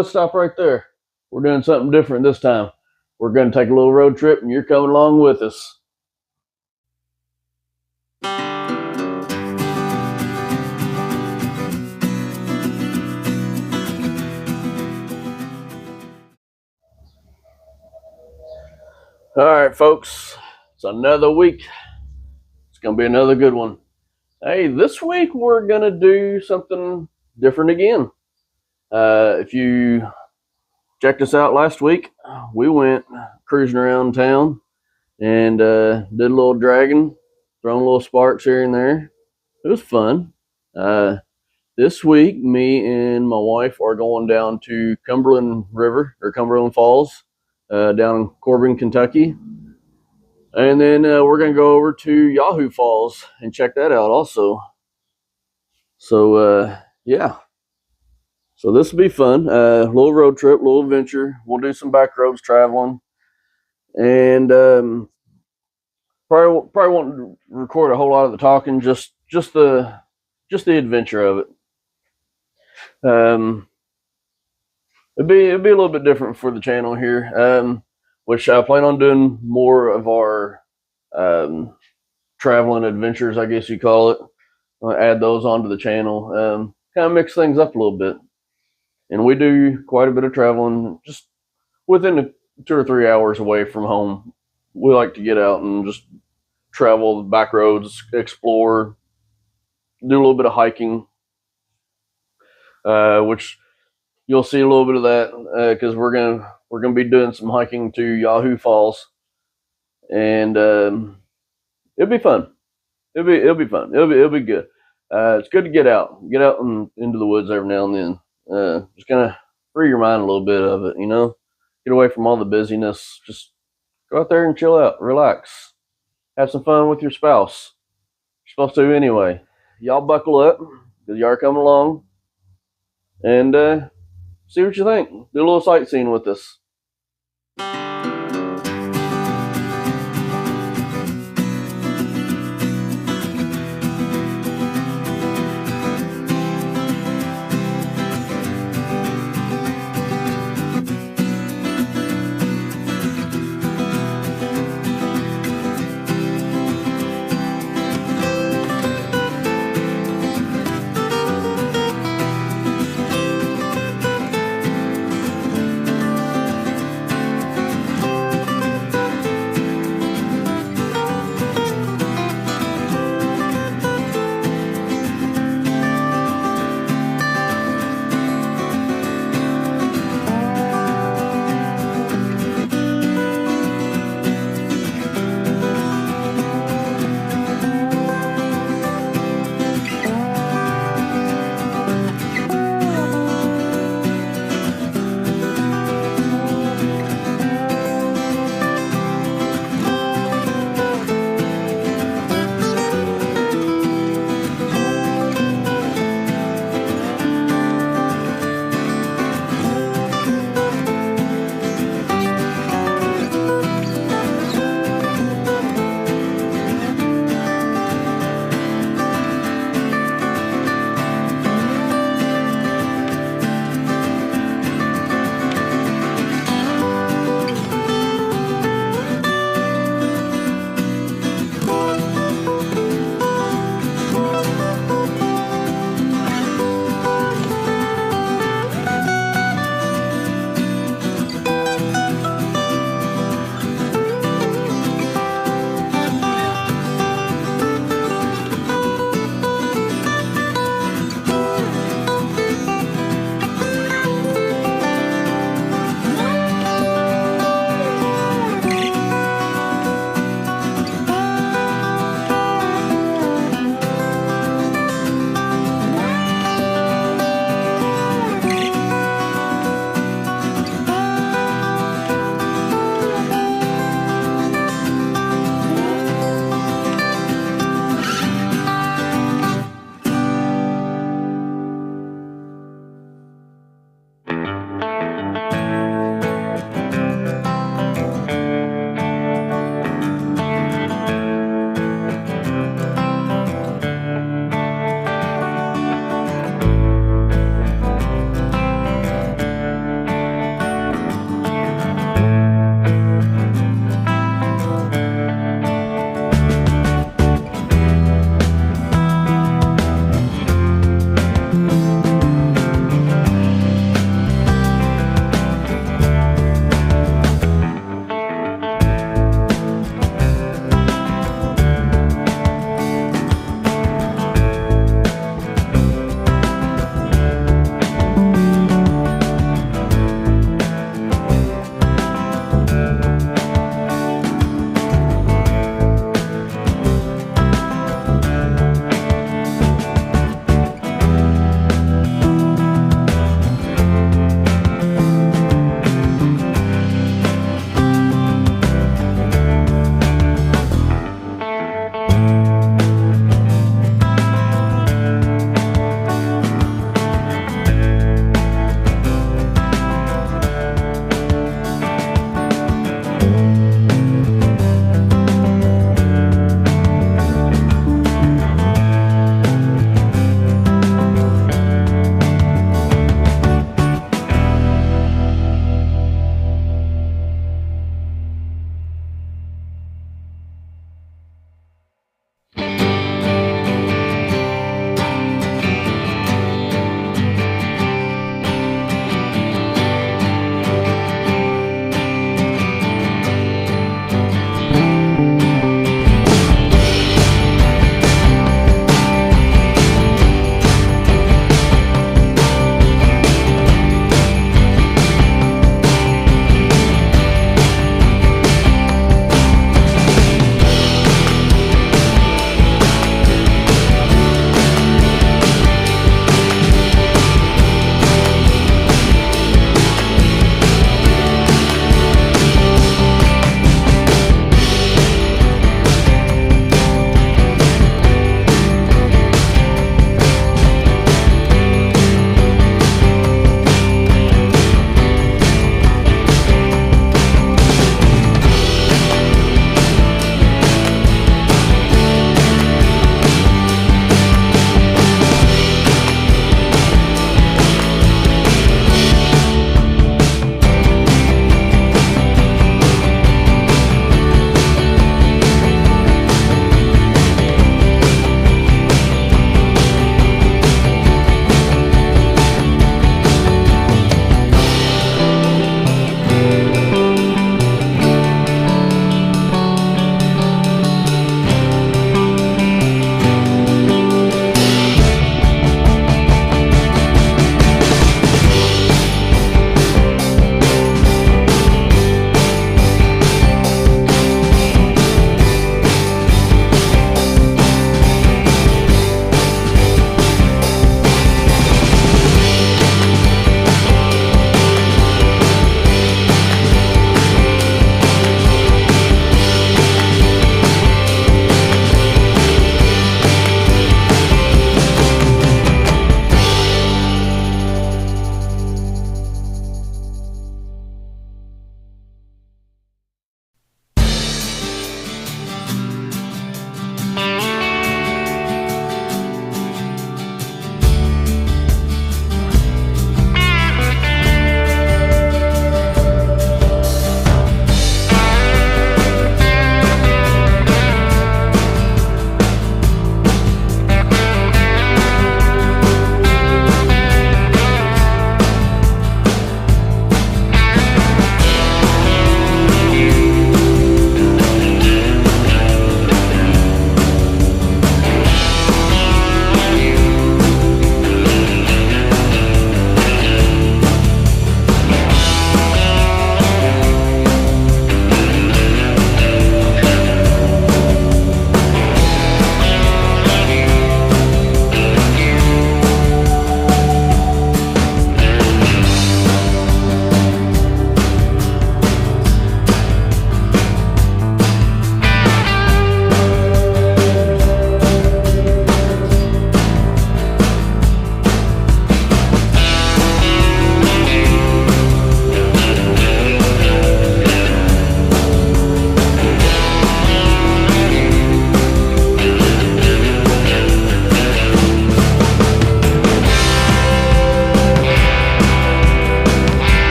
let's stop right there. We're doing something different this time. We're going to take a little road trip, and you're coming along with us. All right, folks, it's another week. It's going to be another good one. Hey, this week we're going to do something different again. If you checked us out last week, we went cruising around town and did a little dragging, throwing little sparks here and there. It was fun. This week, me and my wife are going down to Cumberland River, or Cumberland Falls, down in Corbin, Kentucky. And then we're going to go over to Yahoo Falls and check that out also. So, yeah. So this will be fun. Little road trip, little adventure. We'll do some back roads traveling. And probably won't record a whole lot of the talking, just the adventure of it. It'd be a little bit different for the channel here, which I plan on doing more of our traveling adventures, I guess you call it. I'll add those onto the channel, kind of mix things up a little bit. And we do quite a bit of traveling, just within 2 or 3 hours away from home. We like to get out and just travel the back roads, explore, do a little bit of hiking, which you'll see a little bit of that because we're gonna be doing some hiking to Yahoo Falls, and it'll be fun. It'll be fun. It'll be good. It's good to get out into the woods every now and then. Just kind of free your mind a little bit of it, get away from all the busyness. Just go out there and chill out, relax, have some fun with your spouse. You're supposed to anyway. Y'all buckle up because y'all are coming along, and see what you think. Do a little sightseeing with us.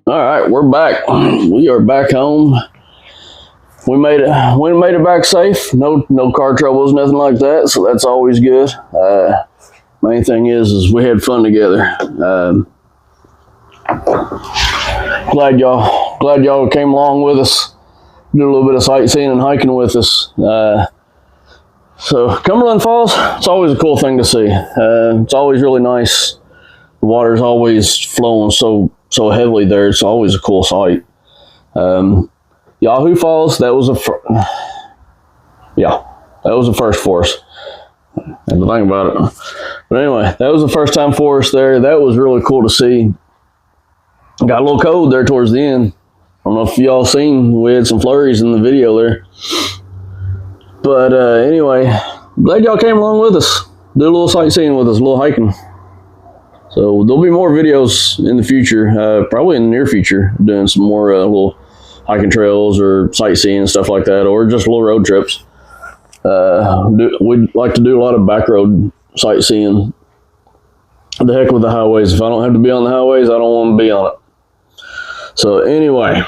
All right, we're back. We are back home. We made it back safe. No car troubles, nothing like that. So that's always good. Main thing is we had fun together. Glad y'all came along with us. Did a little bit of sightseeing and hiking with us. So Cumberland Falls, it's always a cool thing to see. It's always really nice. The water's always flowing so heavily there. It's always a cool sight. Yahoo Falls, that was the first for us. I had to think about it. But anyway, that was the first time for us there. That was really cool to see. Got a little cold there towards the end. I don't know if y'all seen, we had some flurries in the video there. But anyway, glad y'all came along with us. Did a little sightseeing with us, a little hiking. So there'll be more videos in the future, probably in the near future, doing some more little hiking trails or sightseeing and stuff like that, or just little road trips. We'd like to do a lot of back road sightseeing. The heck with the highways. If I don't have to be on the highways, I don't want to be on it. So anyway,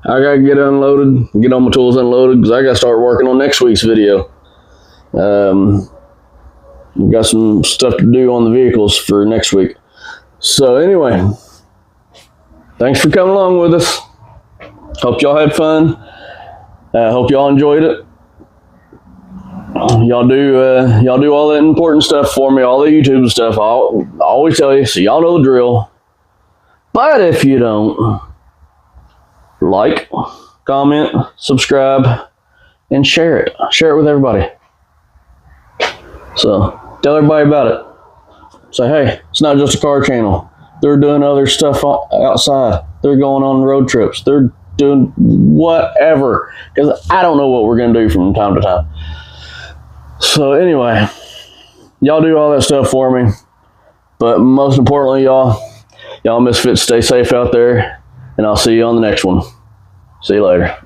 I got to get unloaded, get all my tools unloaded, because I got to start working on next week's video. We've got some stuff to do on the vehicles for next week. So anyway, thanks for coming along with us. Hope y'all had fun. Hope y'all enjoyed it. Y'all do all that important stuff for me, all the YouTube stuff. I always tell you, so y'all know the drill. But if you don't, like, comment, subscribe, and share it. Share it with everybody. So tell everybody about it. Say, hey, it's not just a car channel. They're doing other stuff outside. They're going on road trips. They're doing whatever. Because I don't know what we're going to do from time to time. So anyway, y'all do all that stuff for me. But most importantly, y'all misfits, stay safe out there. And I'll see you on the next one. See you later.